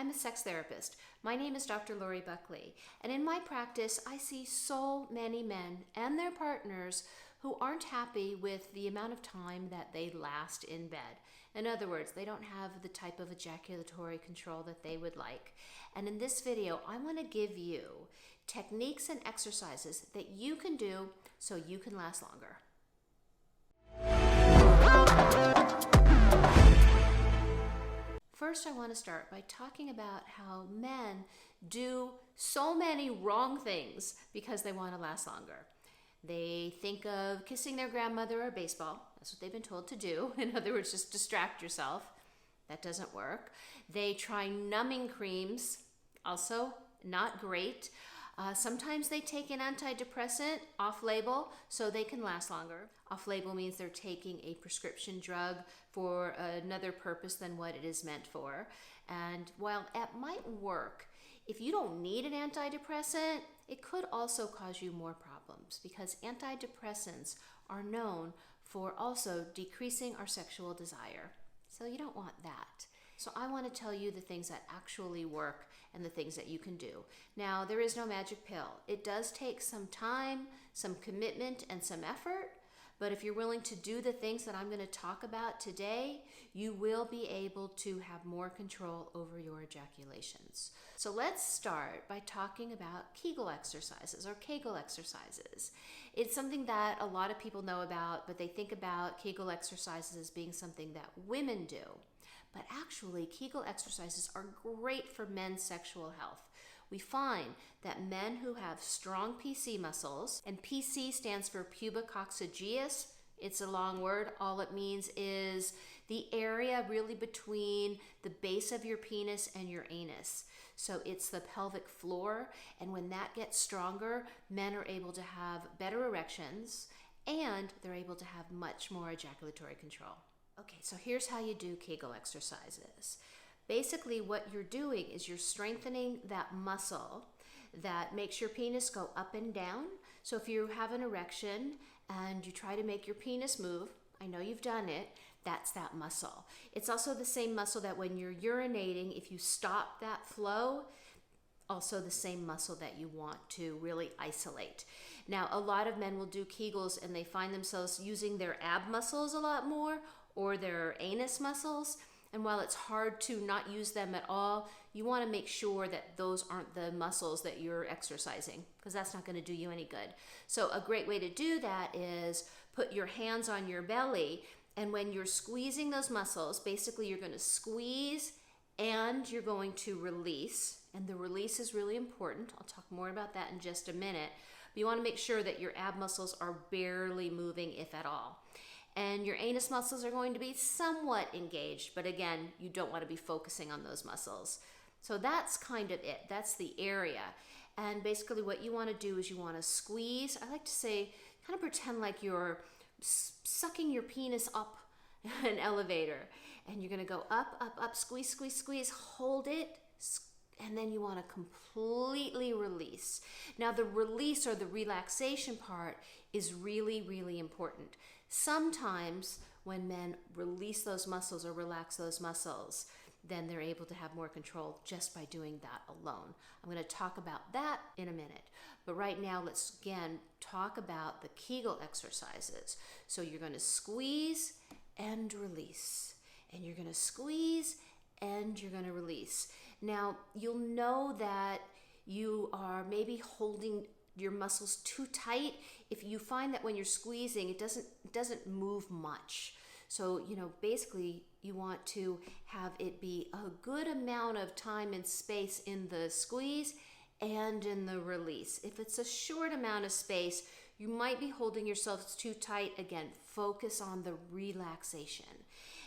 I'm a sex therapist. My name is Dr. Lori Buckley, and in my practice, I see so many men and their partners who aren't happy with the amount of time that they last in bed. In other words, they don't have the type of ejaculatory control that they would like. And in this video, I want to give you techniques and exercises that you can do so you can last longer. First, I want to start by talking about how men do so many wrong things because they want to last longer. They think of kissing their grandmother or baseball. That's what they've been told to do. In other words, just distract yourself. That doesn't work. They try numbing creams. Also, not great. Sometimes they take an antidepressant off-label so they can last longer. Off-label means they're taking a prescription drug for another purpose than what it is meant for. And while it might work, if you don't need an antidepressant, it could also cause you more problems because antidepressants are known for also decreasing our sexual desire. So you don't want that. So I want to tell you the things that actually work and the things that you can do. Now, there is no magic pill. It does take some time, some commitment, and some effort. But if you're willing to do the things that I'm going to talk about today, you will be able to have more control over your ejaculations. So let's start by talking about Kegel exercises or Kegel exercises. It's something that a lot of people know about, but they think about Kegel exercises as being something that women do. But actually, Kegel exercises are great for men's sexual health. We find that men who have strong PC muscles, and PC stands for pubococcygeus, it's a long word. All it means is the area really between the base of your penis and your anus. So it's the pelvic floor, and when that gets stronger, men are able to have better erections, and they're able to have much more ejaculatory control. Okay, so here's how you do Kegel exercises. Basically, what you're doing is you're strengthening that muscle that makes your penis go up and down. So if you have an erection and you try to make your penis move, I know you've done it, that's that muscle. It's also the same muscle that when you're urinating, if you stop that flow, also the same muscle that you want to really isolate. Now, a lot of men will do Kegels and they find themselves using their ab muscles a lot more or their anus muscles. And while it's hard to not use them at all, you want to make sure that those aren't the muscles that you're exercising because that's not going to do you any good. So a great way to do that is put your hands on your belly, and when you're squeezing those muscles, basically you're going to squeeze and you're going to release. And the release is really important. I'll talk more about that in just a minute. But you want to make sure that your ab muscles are barely moving, if at all. And your anus muscles are going to be somewhat engaged, but again, you don't want to be focusing on those muscles. So that's kind of it. That's the area. And basically what you want to do is you want to squeeze. I like to say, kind of pretend like you're sucking your penis up an elevator. And you're going to go up, up, up, squeeze, squeeze, squeeze, hold it, and then you want to completely release. Now, the release or the relaxation part is really, really important. Sometimes when men release those muscles or relax those muscles, then they're able to have more control just by doing that alone. I'm going to talk about that in a minute. But right now, let's again talk about the Kegel exercises. So you're going to squeeze and release. And you're going to squeeze and you're going to release. Now, you'll know that you are maybe holding your muscles too tight if you find that when you're squeezing, it doesn't move much. So, basically you want to have it be a good amount of time and space in the squeeze and in the release. If it's a short amount of space, you might be holding yourself too tight. Again, focus on the relaxation.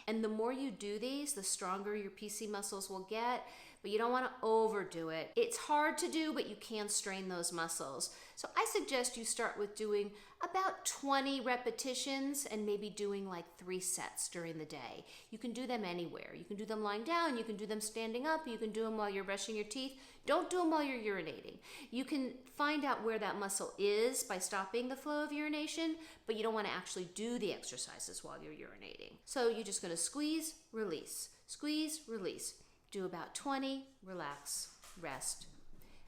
And the more you do these, the stronger your PC muscles will get, but you don't want to overdo it. It's hard to do, but you can strain those muscles. So I suggest you start with doing about 20 repetitions and maybe doing like 3 sets during the day. You can do them anywhere. You can do them lying down, you can do them standing up, you can do them while you're brushing your teeth. Don't do them while you're urinating. You can find out where that muscle is by stopping the flow of urination, but you don't want to actually do the exercises while you're urinating. So you're just going to squeeze, release, Do about 20, relax, rest.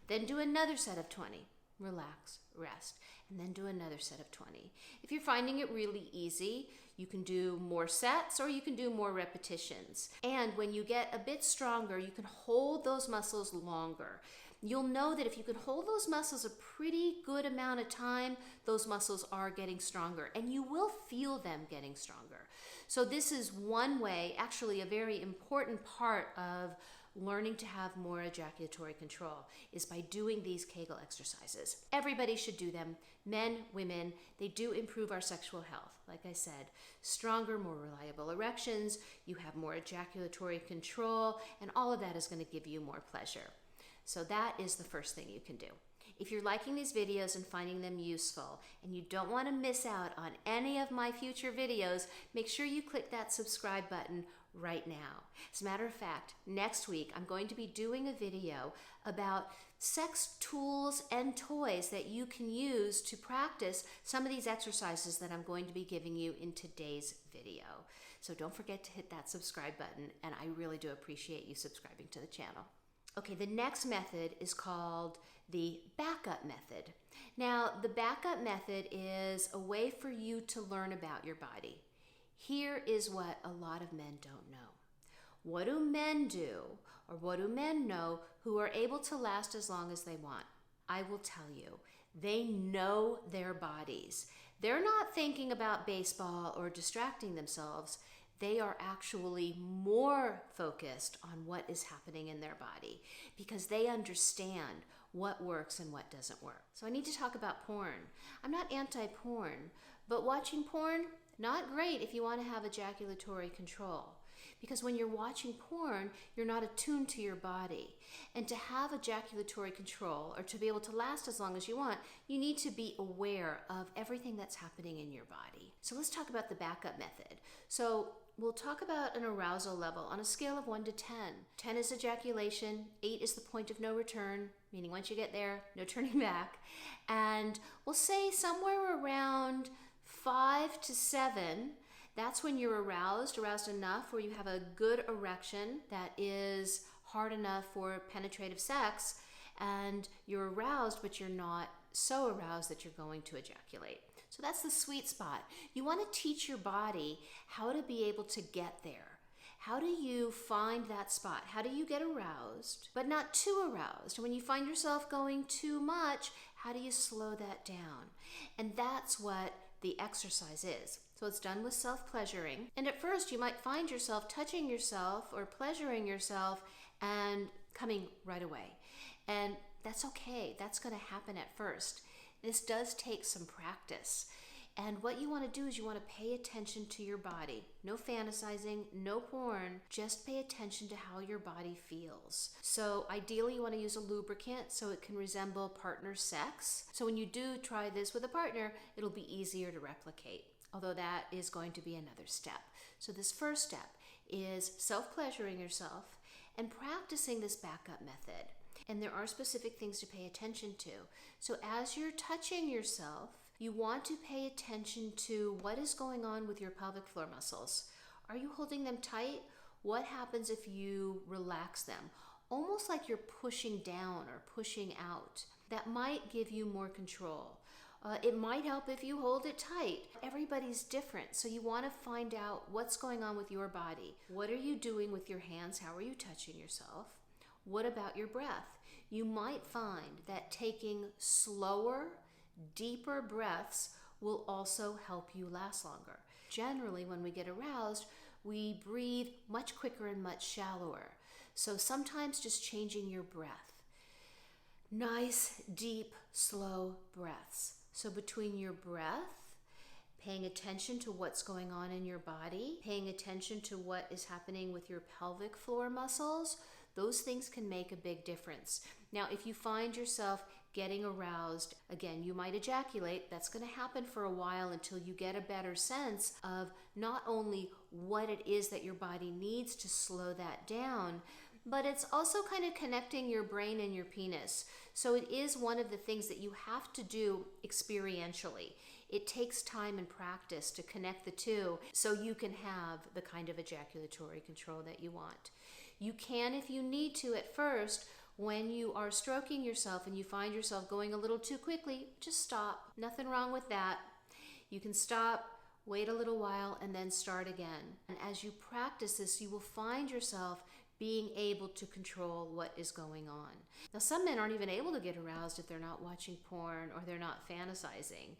Then do another set of 20, relax, rest, and then do another set of 20. If you're finding it really easy, you can do more sets or you can do more repetitions. And when you get a bit stronger, you can hold those muscles longer. You'll know that if you can hold those muscles a pretty good amount of time, those muscles are getting stronger, and you will feel them getting stronger. So this is one way, actually a very important part of learning to have more ejaculatory control, is by doing these Kegel exercises. Everybody should do them, men, women. They do improve our sexual health. Like I said, stronger, more reliable erections, you have more ejaculatory control, and all of that is going to give you more pleasure. So that is the first thing you can do. If you're liking these videos and finding them useful, and you don't want to miss out on any of my future videos, make sure you click that subscribe button right now. As a matter of fact, next week I'm going to be doing a video about sex tools and toys that you can use to practice some of these exercises that I'm going to be giving you in today's video. So don't forget to hit that subscribe button, and I really do appreciate you subscribing to the channel. Okay, the next method is called the backup method. Now, the backup method is a way for you to learn about your body. Here is what a lot of men don't know. What do men do, or what do men know who are able to last as long as they want? I will tell you, they know their bodies. They're not thinking about baseball or distracting themselves. They are actually more focused on what is happening in their body because they understand what works and what doesn't work. So I need to talk about porn. I'm not anti-porn, but watching porn, not great if you want to have ejaculatory control. Because when you're watching porn, you're not attuned to your body. And to have ejaculatory control, or to be able to last as long as you want, you need to be aware of everything that's happening in your body. So let's talk about the backup method. So we'll talk about an arousal level on a scale of 1 to 10. 10 is ejaculation, 8 is the point of no return, meaning once you get there, no turning back. And we'll say somewhere around 5 to 7, that's when you're aroused enough where you have a good erection that is hard enough for penetrative sex, and you're aroused, but you're not so aroused that you're going to ejaculate. So that's the sweet spot. You want to teach your body how to be able to get there. How do you find that spot? How do you get aroused, but not too aroused? And when you find yourself going too much, how do you slow that down? And that's what the exercise is. So it's done with self-pleasuring. And at first you might find yourself touching yourself or pleasuring yourself and coming right away. And that's okay. That's going to happen at first. This does take some practice. And what you want to do is you want to pay attention to your body. No fantasizing, no porn, just pay attention to how your body feels. So ideally you want to use a lubricant so it can resemble partner sex. So when you do try this with a partner, it'll be easier to replicate, although that is going to be another step. So this first step is self-pleasuring yourself and practicing this backup method. And there are specific things to pay attention to. So as you're touching yourself, you want to pay attention to what is going on with your pelvic floor muscles. Are you holding them tight? What happens if you relax them? Almost like you're pushing down or pushing out. That might give you more control. It might help if you hold it tight. Everybody's different, so you want to find out what's going on with your body. What are you doing with your hands? How are you touching yourself? What about your breath? You might find that taking slower, deeper breaths will also help you last longer. Generally, when we get aroused, we breathe much quicker and much shallower. So sometimes just changing your breath. Nice, deep, slow breaths. So between your breath, paying attention to what's going on in your body, paying attention to what is happening with your pelvic floor muscles, those things can make a big difference. Now, if you find yourself getting aroused, again, you might ejaculate. That's going to happen for a while until you get a better sense of not only what it is that your body needs to slow that down, but it's also kind of connecting your brain and your penis. So it is one of the things that you have to do experientially. It takes time and practice to connect the two so you can have the kind of ejaculatory control that you want. You can, if you need to at first, when you are stroking yourself and you find yourself going a little too quickly, just stop. Nothing wrong with that. You can stop, wait a little while, and then start again. And as you practice this, you will find yourself being able to control what is going on. Now, some men aren't even able to get aroused if they're not watching porn or they're not fantasizing.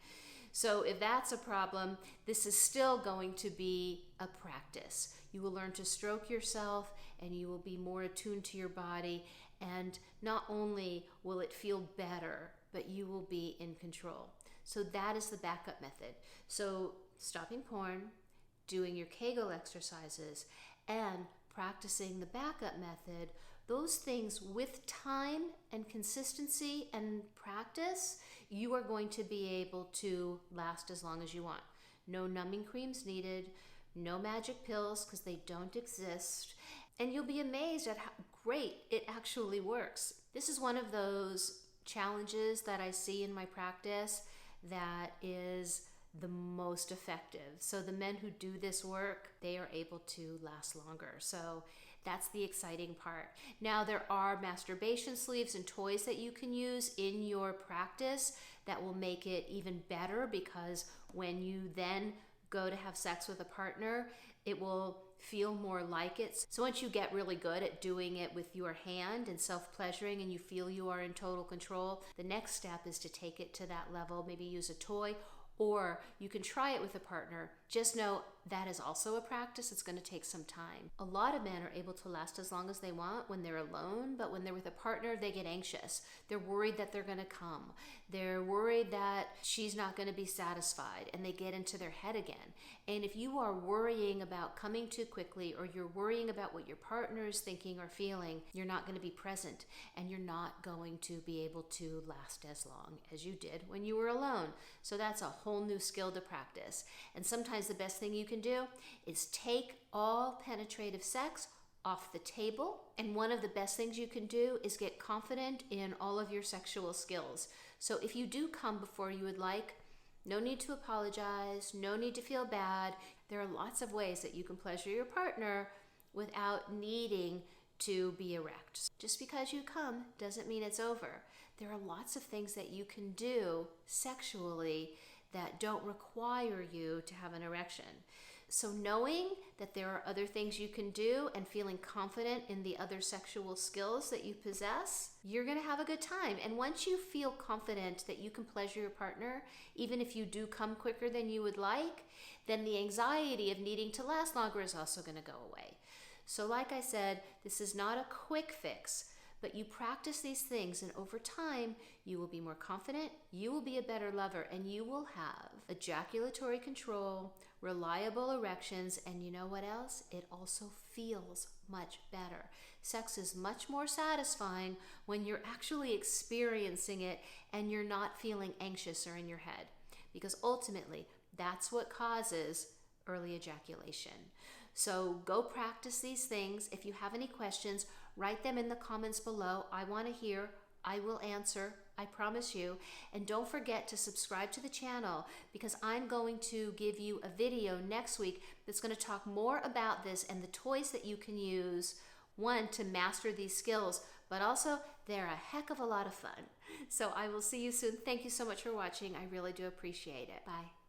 So if that's a problem, this is still going to be a practice. You will learn to stroke yourself and you will be more attuned to your body, and not only will it feel better, but you will be in control. So that is the backup method. So stopping porn, doing your Kegel exercises, and practicing the backup method, those things with time and consistency and practice, you are going to be able to last as long as you want. No numbing creams needed, no magic pills because they don't exist, and you'll be amazed at how great it actually works. This is one of those challenges that I see in my practice that is the most effective. So the men who do this work, they are able to last longer. So that's the exciting part. Now, there are masturbation sleeves and toys that you can use in your practice that will make it even better, because when you then go to have sex with a partner, it will feel more like it. So once you get really good at doing it with your hand and self-pleasuring and you feel you are in total control, the next step is to take it to that level. Maybe use a toy, or you can try it with a partner. Just know that is also a practice. It's going to take some time. A lot of men are able to last as long as they want when they're alone, but when they're with a partner, they get anxious. They're worried that they're going to come. They're worried that she's not going to be satisfied, and they get into their head again. And if you are worrying about coming too quickly, or you're worrying about what your partner is thinking or feeling, you're not going to be present, and you're not going to be able to last as long as you did when you were alone. So that's a whole new skill to practice. And sometimes the best thing you can do is take all penetrative sex off the table. And one of the best things you can do is get confident in all of your sexual skills. So if you do come before you would like, no need to apologize, no need to feel bad. There are lots of ways that you can pleasure your partner without needing to be erect. Just because you come doesn't mean it's over. There are lots of things that you can do sexually that don't require you to have an erection. So knowing that there are other things you can do and feeling confident in the other sexual skills that you possess, you're going to have a good time. And once you feel confident that you can pleasure your partner, even if you do come quicker than you would like, then the anxiety of needing to last longer is also going to go away. So like I said, this is not a quick fix, but you practice these things, and over time, you will be more confident, you will be a better lover, and you will have ejaculatory control, reliable erections, and you know what else? It also feels much better. Sex is much more satisfying when you're actually experiencing it and you're not feeling anxious or in your head, because ultimately, that's what causes early ejaculation. So go practice these things. If you have any questions, write them in the comments below. I want to hear. I will answer. I promise you. And don't forget to subscribe to the channel, because I'm going to give you a video next week that's going to talk more about this and the toys that you can use, one, to master these skills, but also they're a heck of a lot of fun. So I will see you soon. Thank you so much for watching. I really do appreciate it. Bye.